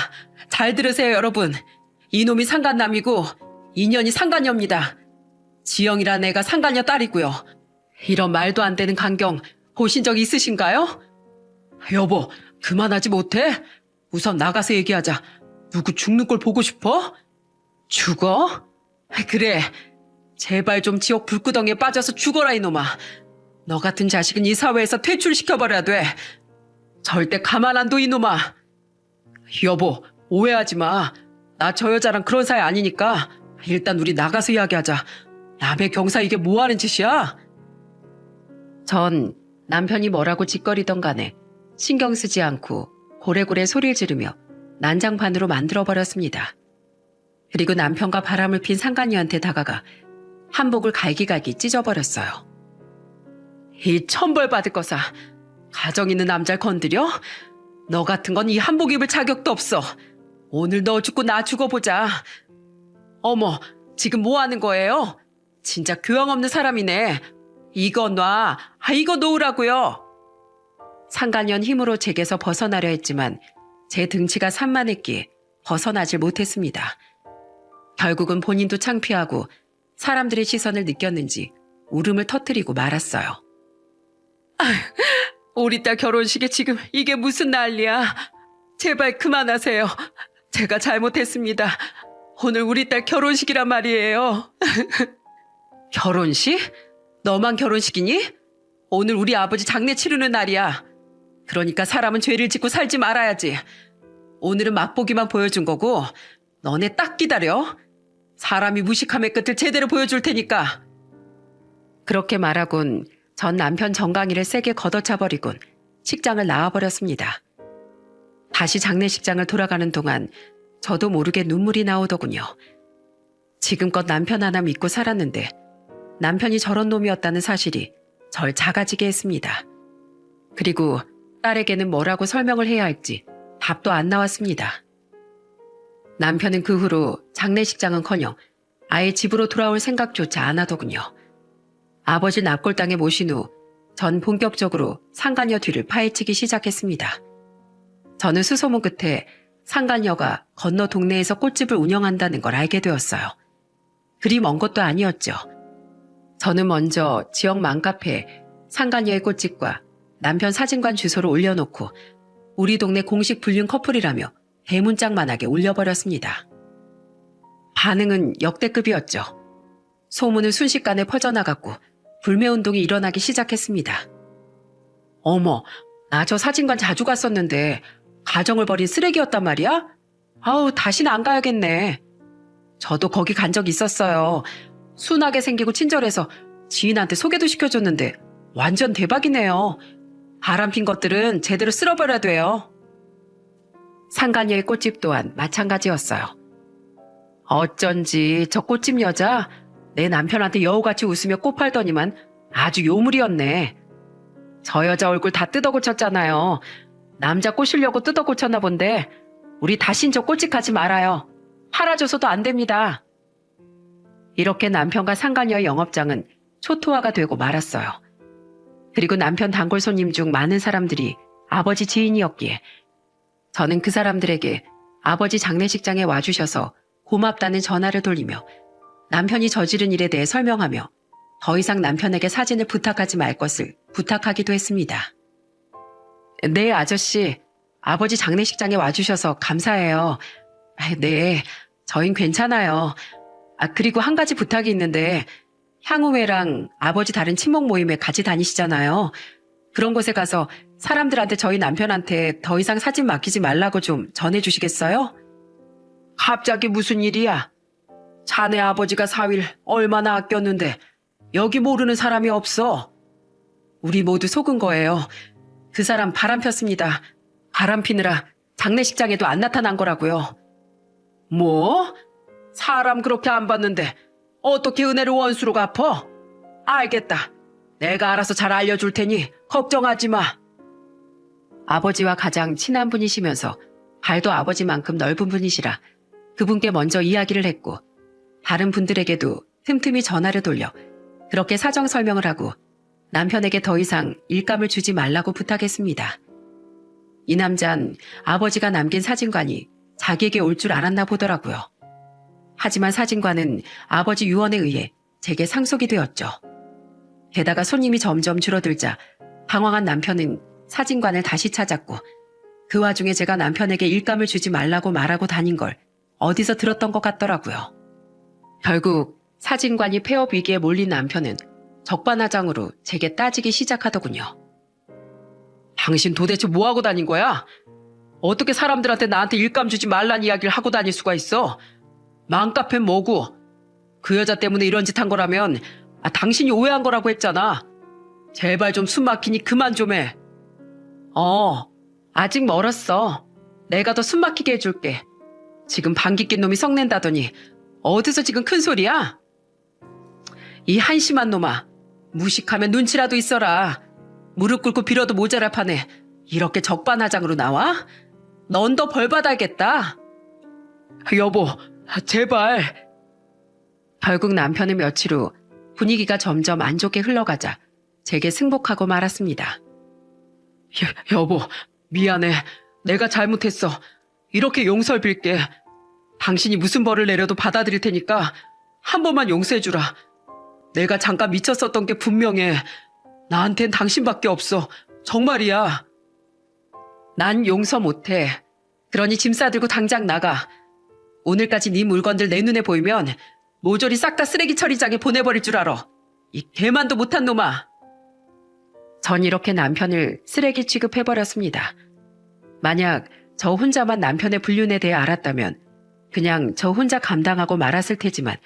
A: 잘 들으세요 여러분. 이놈이 상간남이고 인연이 상간녀입니다. 지영이란 애가 상간녀 딸이고요. 이런 말도 안 되는 광경 보신 적 있으신가요? 여보, 그만하지 못해? 우선 나가서 얘기하자. 누구 죽는 걸 보고 싶어? 죽어? 그래, 제발 좀 지옥 불구덩이에 빠져서 죽어라 이놈아. 너 같은 자식은 이 사회에서 퇴출시켜버려야 돼. 절대 가만 안 둬 이놈아. 여보, 오해하지 마. 나 저 여자랑 그런 사이 아니니까 일단 우리 나가서 이야기하자. 남의 경사 이게 뭐 하는 짓이야? 전 남편이 뭐라고 짓거리던 간에 신경 쓰지 않고 고래고래 소리를 지르며 난장판으로 만들어버렸습니다. 그리고 남편과 바람을 핀 상간녀한테 다가가 한복을 갈기갈기 찢어버렸어요. 이 천벌 받을 거사. 가정 있는 남자를 건드려? 너 같은 건 이 한복 입을 자격도 없어. 오늘 너 죽고 나 죽어보자. 어머, 지금 뭐 하는 거예요? 진짜 교양 없는 사람이네. 이거 놔. 이거 놓으라고요. 상간년 힘으로 제게서 벗어나려 했지만 제 등치가 산만했기에 벗어나질 못했습니다. 결국은 본인도 창피하고 사람들의 시선을 느꼈는지 울음을 터뜨리고 말았어요. 우리 딸 결혼식에 지금 이게 무슨 난리야. 제발 그만하세요. 제가 잘못했습니다. 오늘 우리 딸 결혼식이란 말이에요. 결혼식? 너만 결혼식이니? 오늘 우리 아버지 장례 치르는 날이야. 그러니까 사람은 죄를 짓고 살지 말아야지. 오늘은 맛보기만 보여준 거고 너네 딱 기다려. 사람이 무식함의 끝을 제대로 보여줄 테니까. 그렇게 말하곤 전 남편 정강이를 세게 걷어차버리곤 식장을 나와버렸습니다. 다시 장례식장을 돌아가는 동안 저도 모르게 눈물이 나오더군요. 지금껏 남편 하나 믿고 살았는데 남편이 저런 놈이었다는 사실이 절 작아지게 했습니다. 그리고 딸에게는 뭐라고 설명을 해야 할지 답도 안 나왔습니다. 남편은 그 후로 장례식장은커녕 아예 집으로 돌아올 생각조차 안 하더군요. 아버지 납골당에 모신 후 전 본격적으로 상간녀 뒤를 파헤치기 시작했습니다. 저는 수소문 끝에 상간녀가 건너 동네에서 꽃집을 운영한다는 걸 알게 되었어요. 그리 먼 것도 아니었죠. 저는 먼저 지역 맘카페에 상간녀의 꽃집과 남편 사진관 주소를 올려놓고 우리 동네 공식 불륜 커플이라며 대문짝만하게 올려버렸습니다. 반응은 역대급이었죠. 소문은 순식간에 퍼져나갔고 불매운동이 일어나기 시작했습니다. 어머, 나 저 사진관 자주 갔었는데 가정을 버린 쓰레기였단 말이야? 아우, 다시는 안 가야겠네. 저도 거기 간 적 있었어요. 순하게 생기고 친절해서 지인한테 소개도 시켜줬는데 완전 대박이네요. 바람핀 것들은 제대로 쓸어버려야 돼요. 상간녀의 꽃집 또한 마찬가지였어요. 어쩐지 저 꽃집 여자 내 남편한테 여우같이 웃으며 꽃 팔더니만 아주 요물이었네. 저 여자 얼굴 다 뜯어고쳤잖아요. 남자 꼬시려고 뜯어고쳤나 본데 우리 다신 저 꽃집 가지 말아요. 팔아줘서도 안 됩니다. 이렇게 남편과 상간녀의 영업장은 초토화가 되고 말았어요. 그리고 남편 단골 손님 중 많은 사람들이 아버지 지인이었기에 저는 그 사람들에게 아버지 장례식장에 와주셔서 고맙다는 전화를 돌리며 남편이 저지른 일에 대해 설명하며 더 이상 남편에게 사진을 부탁하지 말 것을 부탁하기도 했습니다. 네, 아저씨. 아버지 장례식장에 와주셔서 감사해요. 네, 저흰 괜찮아요. 그리고 한 가지 부탁이 있는데 향후회랑 아버지 다른 친목 모임에 같이 다니시잖아요. 그런 곳에 가서 사람들한테 저희 남편한테 더 이상 사진 맡기지 말라고 좀 전해주시겠어요? 갑자기 무슨 일이야? 자네 아버지가 사위를 얼마나 아꼈는데 여기 모르는 사람이 없어. 우리 모두 속은 거예요. 그 사람 바람 폈습니다. 바람 피느라 장례식장에도 안 나타난 거라고요. 뭐? 사람 그렇게 안 봤는데 어떻게 은혜를 원수로 갚어? 알겠다. 내가 알아서 잘 알려줄 테니 걱정하지 마. 아버지와 가장 친한 분이시면서 발도 아버지만큼 넓은 분이시라 그분께 먼저 이야기를 했고 다른 분들에게도 틈틈이 전화를 돌려 그렇게 사정 설명을 하고 남편에게 더 이상 일감을 주지 말라고 부탁했습니다. 이 남잔 아버지가 남긴 사진관이 자기에게 올 줄 알았나 보더라고요. 하지만 사진관은 아버지 유언에 의해 제게 상속이 되었죠. 게다가 손님이 점점 줄어들자 당황한 남편은 사진관을 다시 찾았고 그 와중에 제가 남편에게 일감을 주지 말라고 말하고 다닌 걸 어디서 들었던 것 같더라고요. 결국 사진관이 폐업 위기에 몰린 남편은 적반하장으로 제게 따지기 시작하더군요. 당신 도대체 뭐하고 다닌 거야? 어떻게 사람들한테 나한테 일감 주지 말란 이야기를 하고 다닐 수가 있어? 맘카페는 뭐고? 그 여자 때문에 이런 짓 한 거라면 당신이 오해한 거라고 했잖아. 제발 좀 숨 막히니 그만 좀 해. 아직 멀었어. 내가 더 숨 막히게 해줄게. 지금 방귀 낀 놈이 성낸다더니 어디서 지금 큰 소리야? 이 한심한 놈아. 무식하면 눈치라도 있어라. 무릎 꿇고 빌어도 모자랄 판에 이렇게 적반하장으로 나와? 넌 더 벌 받아야겠다. 여보, 제발. 결국 남편은 며칠 후 분위기가 점점 안 좋게 흘러가자 제게 승복하고 말았습니다. 여보, 미안해. 내가 잘못했어. 이렇게 용서를 빌게. 당신이 무슨 벌을 내려도 받아들일 테니까 한 번만 용서해주라. 내가 잠깐 미쳤었던 게 분명해. 나한텐 당신밖에 없어. 정말이야. 난 용서 못해. 그러니 짐 싸들고 당장 나가. 오늘까지 네 물건들 내 눈에 보이면 모조리 싹 다 쓰레기 처리장에 보내버릴 줄 알아. 이 개만도 못한 놈아. 전 이렇게 남편을 쓰레기 취급해버렸습니다. 만약 저 혼자만 남편의 불륜에 대해 알았다면 그냥 저 혼자 감당하고 말았을 테지만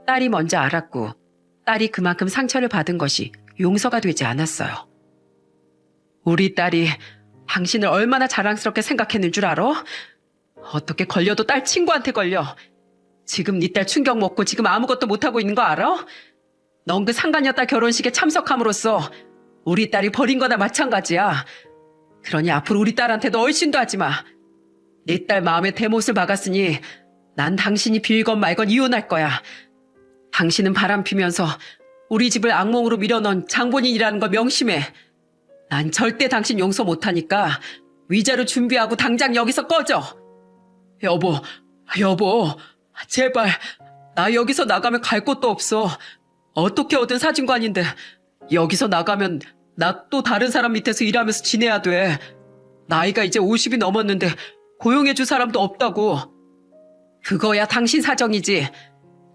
A: 딸이 먼저 알았고 딸이 그만큼 상처를 받은 것이 용서가 되지 않았어요. 우리 딸이 당신을 얼마나 자랑스럽게 생각했는 줄 알아? 어떻게 걸려도 딸 친구한테 걸려. 지금 네 딸 충격 먹고 지금 아무것도 못하고 있는 거 알아? 넌 그 상간녀딸 결혼식에 참석함으로써 우리 딸이 버린 거나 마찬가지야. 그러니 앞으로 우리 딸한테도 얼씬도 하지 마. 네 딸 마음에 대못을 박았으니 난 당신이 빌건 말건 이혼할 거야. 당신은 바람 피면서 우리 집을 악몽으로 밀어넣은 장본인이라는 거 명심해. 난 절대 당신 용서 못하니까 위자료 준비하고 당장 여기서 꺼져. 여보, 제발. 나 여기서 나가면 갈 곳도 없어. 어떻게 얻은 사진관인데 여기서 나가면 나 또 다른 사람 밑에서 일하면서 지내야 돼. 나이가 이제 50이 넘었는데 고용해줄 사람도 없다고. 그거야 당신 사정이지.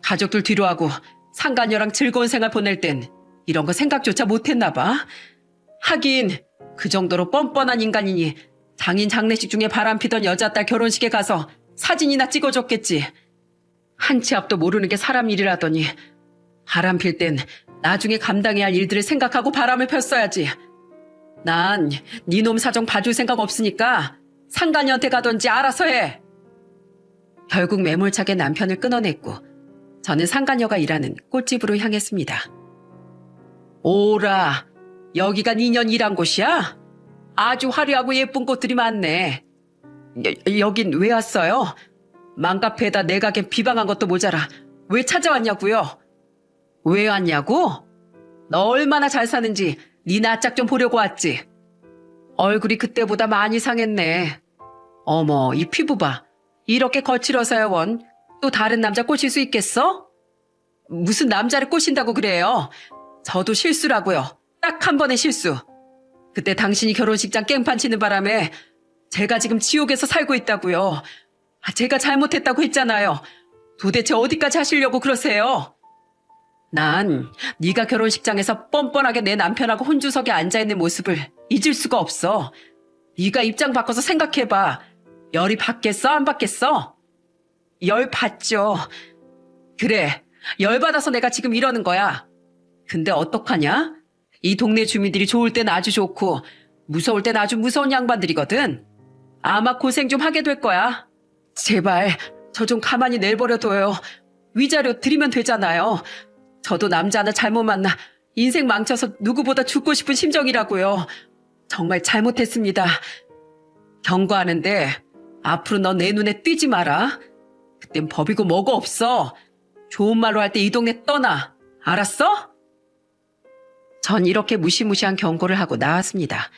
A: 가족들 뒤로하고 상간녀랑 즐거운 생활 보낼 땐 이런 거 생각조차 못했나 봐. 하긴 그 정도로 뻔뻔한 인간이니 장인 장례식 중에 바람피던 여자딸 결혼식에 가서 사진이나 찍어줬겠지. 한 치 앞도 모르는 게 사람 일이라더니 바람필 땐 나중에 감당해야 할 일들을 생각하고 바람을 폈어야지. 난 네 놈 사정 봐줄 생각 없으니까 상간녀한테 가던지 알아서 해. 결국 매몰차게 남편을 끊어냈고 저는 상간녀가 일하는 꽃집으로 향했습니다. 오라, 여기가 2년 일한 곳이야? 아주 화려하고 예쁜 꽃들이 많네. 여긴 왜 왔어요? 맘카페에다 내 가게 비방한 것도 모자라 왜 찾아왔냐고요? 왜 왔냐고? 너 얼마나 잘 사는지 네 낯짝 좀 보려고 왔지. 얼굴이 그때보다 많이 상했네. 어머, 이 피부 봐. 이렇게 거칠어서야 원 또 다른 남자 꼬실 수 있겠어? 무슨 남자를 꼬신다고 그래요? 저도 실수라고요. 딱 한 번의 실수. 그때 당신이 결혼식장 깽판 치는 바람에 제가 지금 지옥에서 살고 있다고요. 제가 잘못했다고 했잖아요. 도대체 어디까지 하시려고 그러세요? 난 네가 결혼식장에서 뻔뻔하게 내 남편하고 혼주석에 앉아있는 모습을 잊을 수가 없어. 네가 입장 바꿔서 생각해봐. 열이 받겠어? 안 받겠어? 열 받죠. 그래, 열 받아서 내가 지금 이러는 거야. 근데 어떡하냐? 이 동네 주민들이 좋을 땐 아주 좋고 무서울 땐 아주 무서운 양반들이거든. 아마 고생 좀 하게 될 거야. 제발 저 좀 가만히 내버려둬요. 위자료 드리면 되잖아요. 저도 남자 하나 잘못 만나 인생 망쳐서 누구보다 죽고 싶은 심정이라고요. 정말 잘못했습니다. 경고하는데 앞으로 너 내 눈에 띄지 마라. 그땐 법이고 뭐고 없어. 좋은 말로 할 때 이 동네 떠나. 알았어? 전 이렇게 무시무시한 경고를 하고 나왔습니다.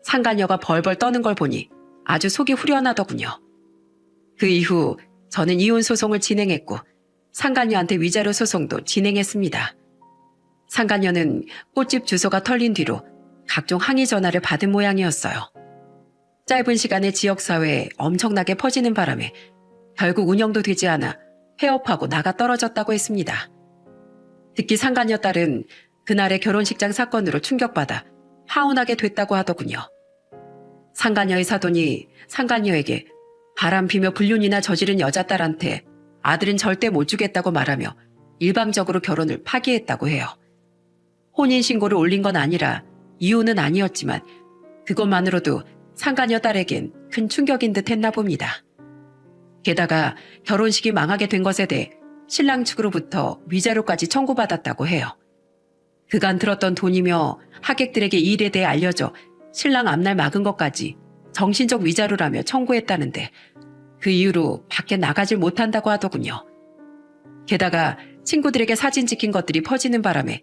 A: 상간녀가 벌벌 떠는 걸 보니 아주 속이 후련하더군요. 그 이후 저는 이혼 소송을 진행했고 상간녀한테 위자료 소송도 진행했습니다. 상간녀는 꽃집 주소가 털린 뒤로 각종 항의 전화를 받은 모양이었어요. 짧은 시간에 지역사회에 엄청나게 퍼지는 바람에 결국 운영도 되지 않아 폐업하고 나가 떨어졌다고 했습니다. 특히 상간녀 딸은 그날의 결혼식장 사건으로 충격받아 파혼하게 됐다고 하더군요. 상간녀의 사돈이 상간녀에게 바람피며 불륜이나 저지른 여자 딸한테 아들은 절대 못 주겠다고 말하며 일방적으로 결혼을 파기했다고 해요. 혼인신고를 올린 건 아니라 이혼은 아니었지만 그것만으로도 상간녀 딸에겐 큰 충격인 듯 했나 봅니다. 게다가 결혼식이 망하게 된 것에 대해 신랑 측으로부터 위자료까지 청구받았다고 해요. 그간 들었던 돈이며 하객들에게 이 일에 대해 알려져 신랑 앞날 막은 것까지 정신적 위자료라며 청구했다는데 그 이후로 밖에 나가질 못한다고 하더군요. 게다가 친구들에게 사진 찍힌 것들이 퍼지는 바람에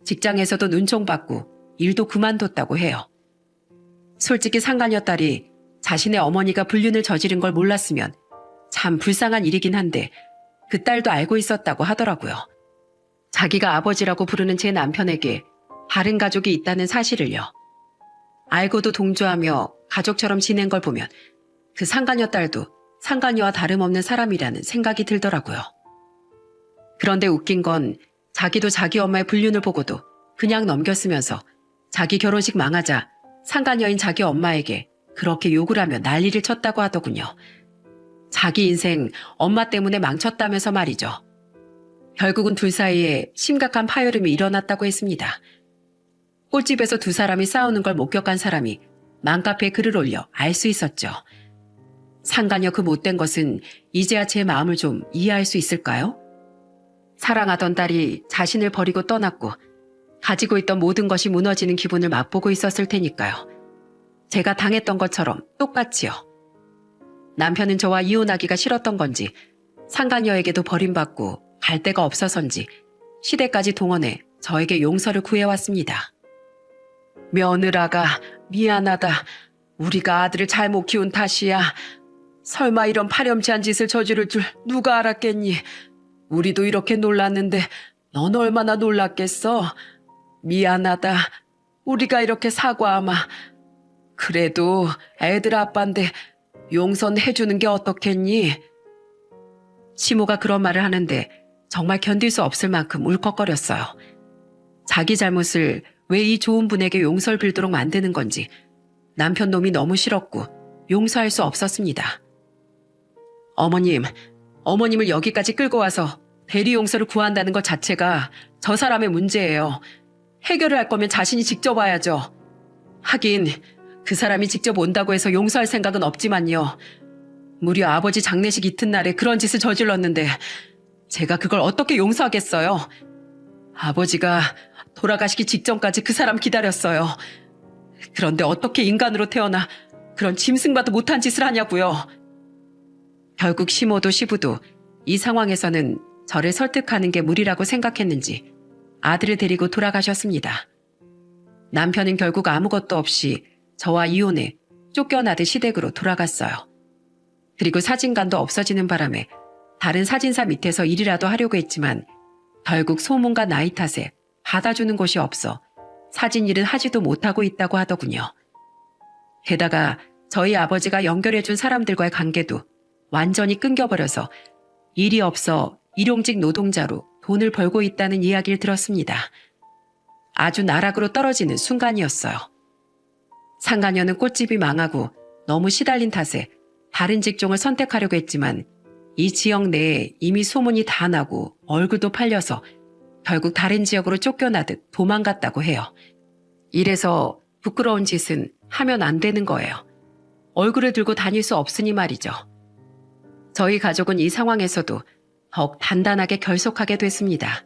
A: 직장에서도 눈총받고 일도 그만뒀다고 해요. 솔직히 상간녀 딸이 자신의 어머니가 불륜을 저지른 걸 몰랐으면 참 불쌍한 일이긴 한데 그 딸도 알고 있었다고 하더라고요. 자기가 아버지라고 부르는 제 남편에게 다른 가족이 있다는 사실을요. 알고도 동조하며 가족처럼 지낸 걸 보면 그 상간녀 딸도 상간녀와 다름없는 사람이라는 생각이 들더라고요. 그런데 웃긴 건 자기도 자기 엄마의 불륜을 보고도 그냥 넘겼으면서 자기 결혼식 망하자 상간녀인 자기 엄마에게 그렇게 욕을 하며 난리를 쳤다고 하더군요. 자기 인생 엄마 때문에 망쳤다면서 말이죠. 결국은 둘 사이에 심각한 파열음이 일어났다고 했습니다. 꽃집에서 두 사람이 싸우는 걸 목격한 사람이 맘카페에 글을 올려 알 수 있었죠. 상간녀 그 못된 것은 이제야 제 마음을 좀 이해할 수 있을까요? 사랑하던 딸이 자신을 버리고 떠났고 가지고 있던 모든 것이 무너지는 기분을 맛보고 있었을 테니까요. 제가 당했던 것처럼 똑같이요. 남편은 저와 이혼하기가 싫었던 건지 상간녀에게도 버림받고 갈 데가 없어서인지 시댁까지 동원해 저에게 용서를 구해왔습니다. 며느라가 미안하다. 우리가 아들을 잘못 키운 탓이야. 설마 이런 파렴치한 짓을 저지를 줄 누가 알았겠니? 우리도 이렇게 놀랐는데 넌 얼마나 놀랐겠어? 미안하다. 우리가 이렇게 사과하마. 그래도 애들 아빠인데 용서는 해주는 게 어떻겠니? 시모가 그런 말을 하는데 정말 견딜 수 없을 만큼 울컥거렸어요. 자기 잘못을 왜 이 좋은 분에게 용서를 빌도록 만드는 건지 남편 놈이 너무 싫었고 용서할 수 없었습니다. 어머님을 여기까지 끌고 와서 대리 용서를 구한다는 것 자체가 저 사람의 문제예요. 해결을 할 거면 자신이 직접 와야죠. 하긴 그 사람이 직접 온다고 해서 용서할 생각은 없지만요. 무려 아버지 장례식 이튿날에 그런 짓을 저질렀는데 제가 그걸 어떻게 용서하겠어요. 아버지가 돌아가시기 직전까지 그 사람 기다렸어요. 그런데 어떻게 인간으로 태어나 그런 짐승봐도 못한 짓을 하냐고요. 결국 시모도 시부도 이 상황에서는 저를 설득하는 게 무리라고 생각했는지 아들을 데리고 돌아가셨습니다. 남편은 결국 아무것도 없이 저와 이혼해 쫓겨나듯 시댁으로 돌아갔어요. 그리고 사진관도 없어지는 바람에 다른 사진사 밑에서 일이라도 하려고 했지만 결국 소문과 나이 탓에 받아주는 곳이 없어 사진 일은 하지도 못하고 있다고 하더군요. 게다가 저희 아버지가 연결해준 사람들과의 관계도 완전히 끊겨버려서 일이 없어 일용직 노동자로 돈을 벌고 있다는 이야기를 들었습니다. 아주 나락으로 떨어지는 순간이었어요. 상가녀는 꽃집이 망하고 너무 시달린 탓에 다른 직종을 선택하려고 했지만 이 지역 내에 이미 소문이 다 나고 얼굴도 팔려서 결국 다른 지역으로 쫓겨나듯 도망갔다고 해요. 이래서 부끄러운 짓은 하면 안 되는 거예요. 얼굴을 들고 다닐 수 없으니 말이죠. 저희 가족은 이 상황에서도 더욱 단단하게 결속하게 됐습니다.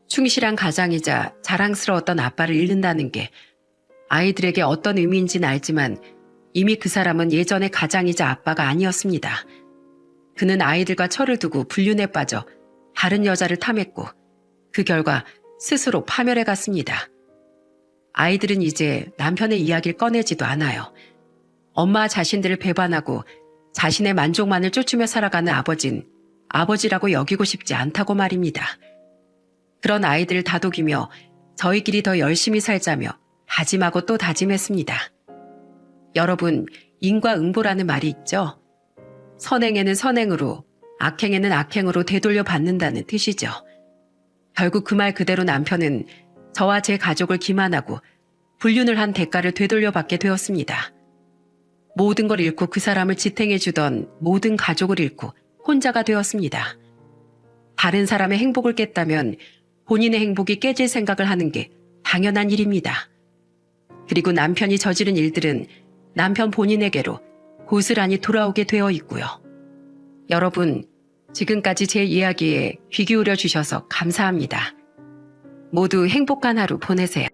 A: 충실한 가장이자 자랑스러웠던 아빠를 잃는다는 게 아이들에게 어떤 의미인지는 알지만 이미 그 사람은 예전의 가장이자 아빠가 아니었습니다. 그는 아이들과 철을 두고 불륜에 빠져 다른 여자를 탐했고 그 결과 스스로 파멸해 갔습니다. 아이들은 이제 남편의 이야기를 꺼내지도 않아요. 엄마 자신들을 배반하고 자신의 만족만을 쫓으며 살아가는 아버진 아버지라고 여기고 싶지 않다고 말입니다. 그런 아이들을 다독이며 저희끼리 더 열심히 살자며 다짐하고 또 다짐했습니다. 여러분, 인과응보라는 말이 있죠? 선행에는 선행으로, 악행에는 악행으로 되돌려 받는다는 뜻이죠. 결국 그 말 그대로 남편은 저와 제 가족을 기만하고 불륜을 한 대가를 되돌려 받게 되었습니다. 모든 걸 잃고 그 사람을 지탱해주던 모든 가족을 잃고 혼자가 되었습니다. 다른 사람의 행복을 깼다면 본인의 행복이 깨질 생각을 하는 게 당연한 일입니다. 그리고 남편이 저지른 일들은 남편 본인에게로 고스란히 돌아오게 되어 있고요. 여러분, 지금까지 제 이야기에 귀 기울여 주셔서 감사합니다. 모두 행복한 하루 보내세요.